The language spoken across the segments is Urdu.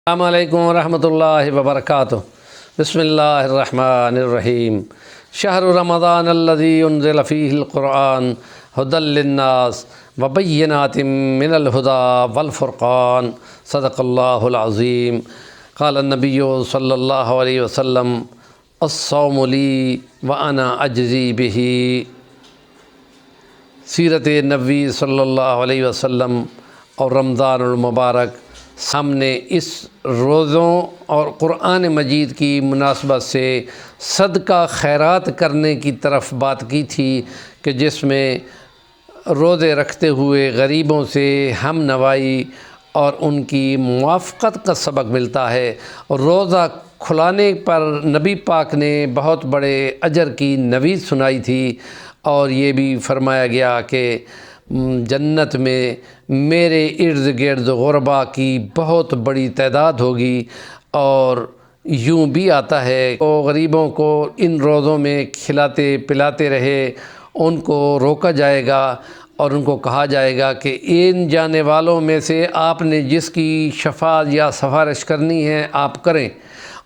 السلام علیکم ورحمۃ اللہ وبرکاتہ۔ بسم اللہ الرحمن الرحیم۔ شہر رمضان الذی انزل فیہ القرآن ھدی للناس وبینات من الھدی والفرقان، صدق اللہ العظیم۔ قال النبی صلی اللہ علیہ وسلم الصوم لی وانا اجزی بہ۔ سیرت نبوی صلی اللہ علیہ وسلم اور رمضان المبارک ہم نے اس روزوں اور قرآن مجید کی مناسبت سے صدقہ خیرات کرنے کی طرف بات کی تھی کہ جس میں روزے رکھتے ہوئے غریبوں سے ہم نوائی اور ان کی موافقت کا سبق ملتا ہے۔ روزہ کھلانے پر نبی پاک نے بہت بڑے اجر کی نوید سنائی تھی، اور یہ بھی فرمایا گیا کہ جنت میں میرے ارد گرد غربا کی بہت بڑی تعداد ہوگی، اور یوں بھی آتا ہے وہ غریبوں کو ان روزوں میں کھلاتے پلاتے رہے، ان کو روکا جائے گا اور ان کو کہا جائے گا کہ ان جانے والوں میں سے آپ نے جس کی شفاعت یا سفارش کرنی ہے آپ کریں،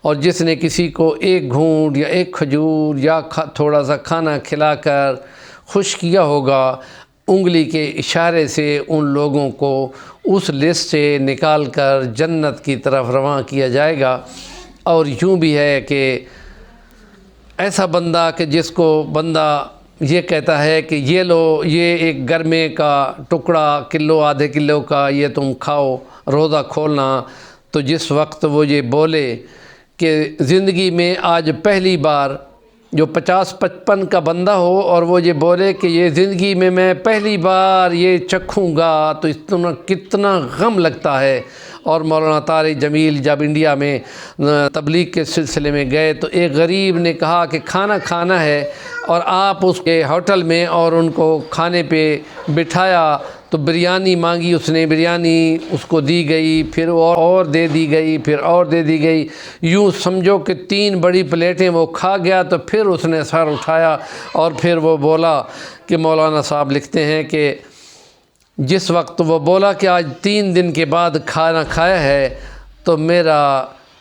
اور جس نے کسی کو ایک گھونٹ یا ایک کھجور یا تھوڑا سا کھانا کھلا کر خوش کیا ہوگا، انگلی کے اشارے سے ان لوگوں کو اس لسٹ سے نکال کر جنت کی طرف رواں کیا جائے گا۔ اور یوں بھی ہے کہ ایسا بندہ کہ جس کو بندہ یہ کہتا ہے کہ یہ لو، یہ ایک گرمے کا ٹکڑا کلو آدھے کلو کا یہ تم کھاؤ روزہ کھولنا، تو جس وقت وہ یہ بولے کہ زندگی میں آج پہلی بار جو 50-55 کا بندہ ہو اور وہ یہ بولے کہ یہ زندگی میں پہلی بار یہ چکھوں گا، تو کتنا غم لگتا ہے۔ اور مولانا طارق جمیل جب انڈیا میں تبلیغ کے سلسلے میں گئے تو ایک غریب نے کہا کہ کھانا کھانا ہے، اور آپ اس کے ہوٹل میں اور ان کو کھانے پہ بٹھایا تو بریانی مانگی، اس نے بریانی اس کو دی گئی، پھر اور دے دی گئی، پھر اور دے دی گئی، یوں سمجھو کہ 3 بڑی پلیٹیں وہ کھا گیا۔ تو پھر اس نے سر اٹھایا اور پھر وہ بولا کہ مولانا صاحب لکھتے ہیں کہ جس وقت وہ بولا کہ آج 3 دن کے بعد کھانا کھایا ہے تو میرا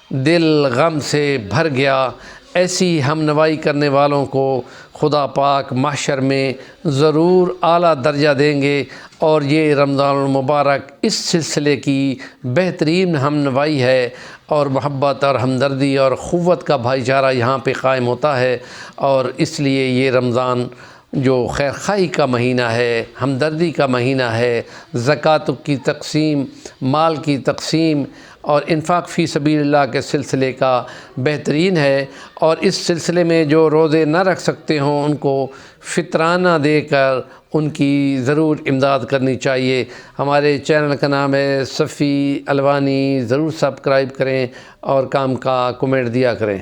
دل غم سے بھر گیا۔ ایسی ہم نوائی کرنے والوں کو خدا پاک محشر میں ضرور اعلیٰ درجہ دیں گے، اور یہ رمضان المبارک اس سلسلے کی بہترین ہم نوائی ہے، اور محبت اور ہمدردی اور قوت کا بھائی چارہ یہاں پہ قائم ہوتا ہے۔ اور اس لیے یہ رمضان جو خیر خواہی کا مہینہ ہے، ہمدردی کا مہینہ ہے، زکوٰۃ کی تقسیم، مال کی تقسیم اور انفاق فی سبیل اللہ کے سلسلے کا بہترین ہے۔ اور اس سلسلے میں جو روزے نہ رکھ سکتے ہوں ان کو فطرانہ دے کر ان کی ضرور امداد کرنی چاہیے۔ ہمارے چینل کا نام ہے صفی الوانی، ضرور سبسکرائب کریں اور کام کا کمنٹ دیا کریں۔